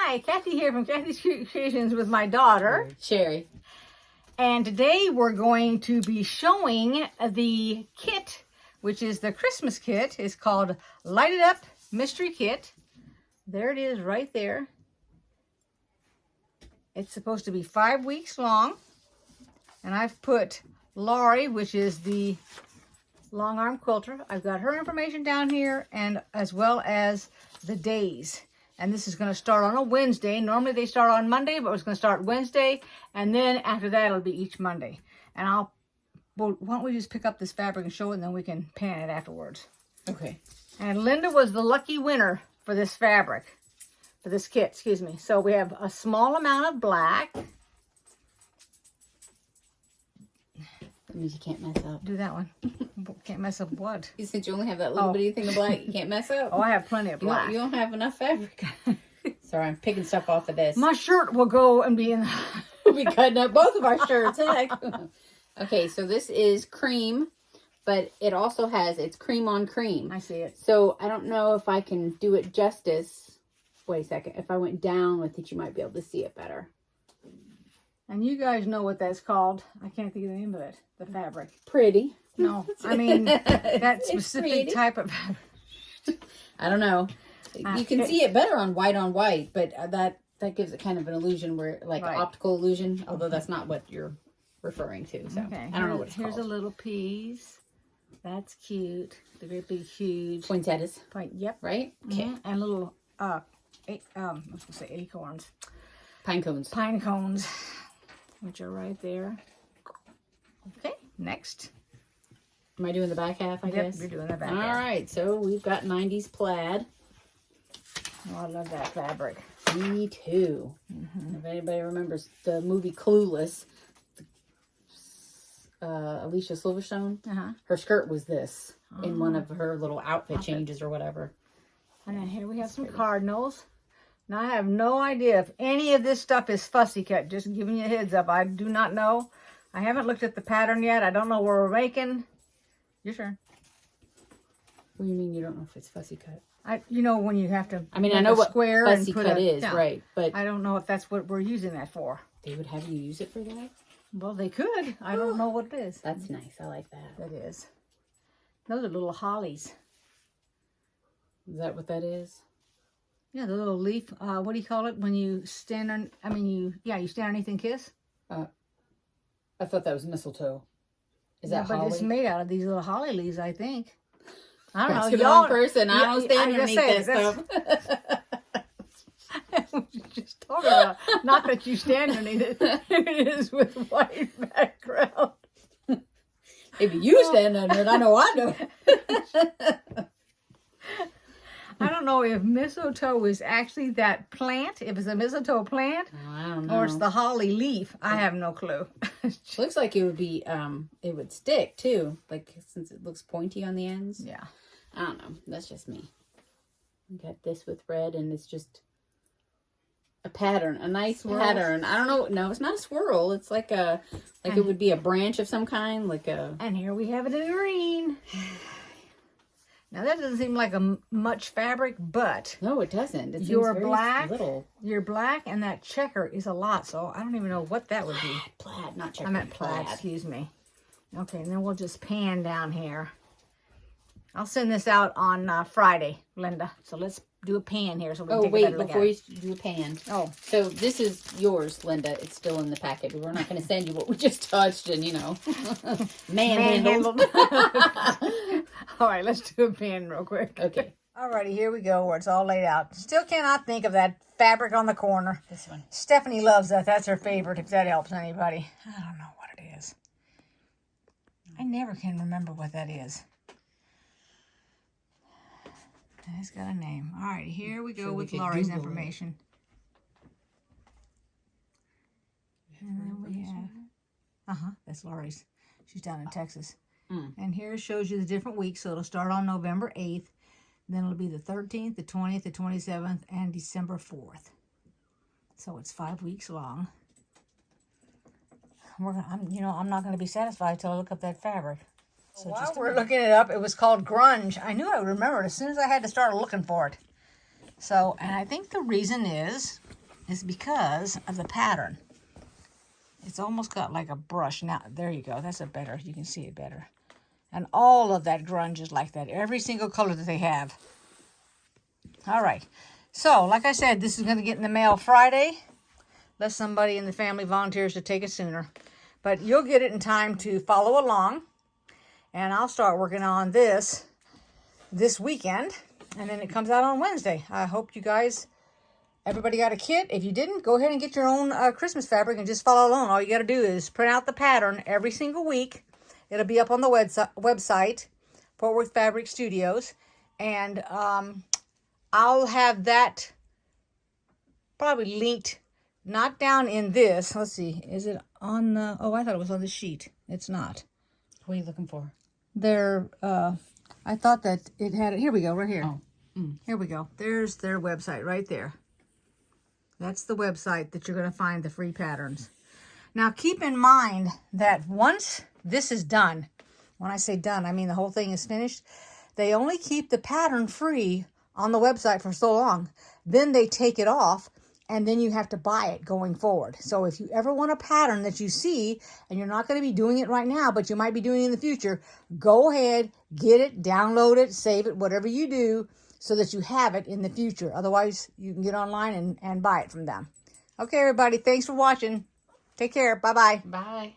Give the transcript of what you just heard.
Hi, Kathy here from Kathy's Cute Creations with my daughter, Sherry. And today we're going to be showing the kit, which is the Christmas kit. It's called Light It Up Mystery Kit. There it is right there. It's supposed to be 5 weeks long. And I've put Laurie, which is the long arm quilter. I've got her information down here, and as well as the days. And this is going to start on a Wednesday. Normally they start on Monday, but it's going to start Wednesday. And then after that, it'll be each Monday. And well, why don't we just pick up this fabric and show it, and then we can pan it afterwards. Okay. And Linda was the lucky winner for this fabric, for this kit, excuse me. So we have a small amount of black. That means you can't mess up. Do that one. Can't mess up what? Since you only have that little bitty thing of black, you can't mess up. Oh, I have plenty of black. You don't have enough fabric. Sorry, I'm picking stuff off of this. My shirt will go and be in the... We'll be cutting up both of our shirts. Heck. Okay, so this is cream, but it also has, it's cream on cream. I see it. So I don't know if I can do it justice. Wait a second. If I went down with it, you might be able to see it better. And you guys know what that's called. I can't think of the name of it. The fabric. Pretty. No, I mean that specific type of fabric. I don't know. You can see it better on white, but that gives it kind of an illusion where, like, right. Optical illusion, although that's not what you're referring to. So okay. I don't know what it's Here's called. a little piece. That's cute. The great big huge Poinsettias. Yep. Right? Okay. And little I was gonna say acorns. Pine cones. Pine cones, which are right there. Okay, next. Am I doing the back half, I guess? You're doing the back All half. right, so we've got 90s plaid. Oh, I love that fabric. Me too. If anybody remembers the movie Clueless, Alicia Silverstone, her skirt was this in one of her little outfit changes or whatever. And then here we have some cardinals. Now, I have no idea if any of this stuff is fussy cut. Just giving you a heads up. I do not know. I haven't looked at the pattern yet. I don't know where we're making. Your turn. What do you mean you don't know if it's fussy cut? You know when you have to. I mean, I know what square fussy and put cut is, right? But I don't know if that's what we're using that for. they would have you use it for that? Well, they could. I don't know what it is. That's nice. I like that. That is. Those are little hollies. Is that what that is? Yeah, the little leaf. What do you call it when you stand on? I mean, you stand underneath and kiss. I thought that was mistletoe. Is Yeah, that but holly? it's made out of these little holly leaves, I think. I don't That's know. the wrong person. I don't stand I'm just underneath saying, that stuff. Just talking about. Not that you stand underneath it. It is with white background. Maybe you stand under it. I know I do. I don't know if mistletoe is actually that plant. If it's a mistletoe plant, I don't know. or it's the holly leaf. I have no clue. Looks like it would be, it would stick too. Like, since it looks pointy on the ends. Yeah. I don't know. That's just me. I got this with red, and it's just a pattern, a nice pattern. I don't know. No, it's not a swirl. It's like it would be a branch of some kind, like a. And here we have it in green. Now that doesn't seem like much fabric, but No, it doesn't. It your seems very black, little. your black, and that checker is a lot. So I don't even know what that would be. Plaid, not checker. I meant plaid. Excuse me. Okay, and then we'll just pan down here. I'll send this out on Friday, Linda. So let's do a pan here so we can take a better look at before it. you do a pan. Oh. So this is yours, Linda. It's still in the package. We're not going to send you what we just touched and, manhandled. All right, let's do a pan real quick. Okay. Alrighty, here we go where it's all laid out. Still cannot think of that fabric on the corner. This one. Stephanie loves that. That's her favorite, if that helps anybody. I don't know what it is. I never can remember what that is. It's got a name. All right, here we go with Laurie's information. And then we have... that's Laurie's. She's down in Texas. And here it shows you the different weeks. So it'll start on November 8th. Then it'll be the 13th, the 20th, the 27th, and December 4th. So it's 5 weeks long. I'm not going to be satisfied until I look up that fabric. So while we're looking it up, it was called grunge. I knew I would remember it as soon as I had to start looking for it. So, and I think the reason is because of the pattern. It's almost got like a brush. Now, there you go. That's a better, you can see it better. And all of that grunge is like that. Every single color that they have. All right. So, like I said, this is going to get in the mail Friday. Unless somebody in the family volunteers to take it sooner. But you'll get it in time to follow along. And I'll start working on this weekend. And then it comes out on Wednesday. I hope you guys... Everybody got a kit? If you didn't, go ahead and get your own Christmas fabric and just follow along. All you got to do is print out the pattern every single week. It'll be up on the website, Fort Worth Fabric Studios. And I'll have that probably linked, not down in this. Let's see. Is it on the... Oh, I thought it was on the sheet. It's not. What are you looking for? I thought that it had it. Here we go, right here. Oh. Here we go. There's their website right there. That's the website that you're going to find the free patterns. Now, keep in mind that once this is done, when I say done, I mean the whole thing is finished, they only keep the pattern free on the website for so long. Then they take it off, and then you have to buy it going forward. So if you ever want a pattern that you see, and you're not going to be doing it right now, but you might be doing it in the future, go ahead, get it, download it, save it, whatever you do, so that you have it in the future. Otherwise, you can get online and buy it from them. Okay, everybody. Thanks for watching. Take care. Bye-bye. Bye.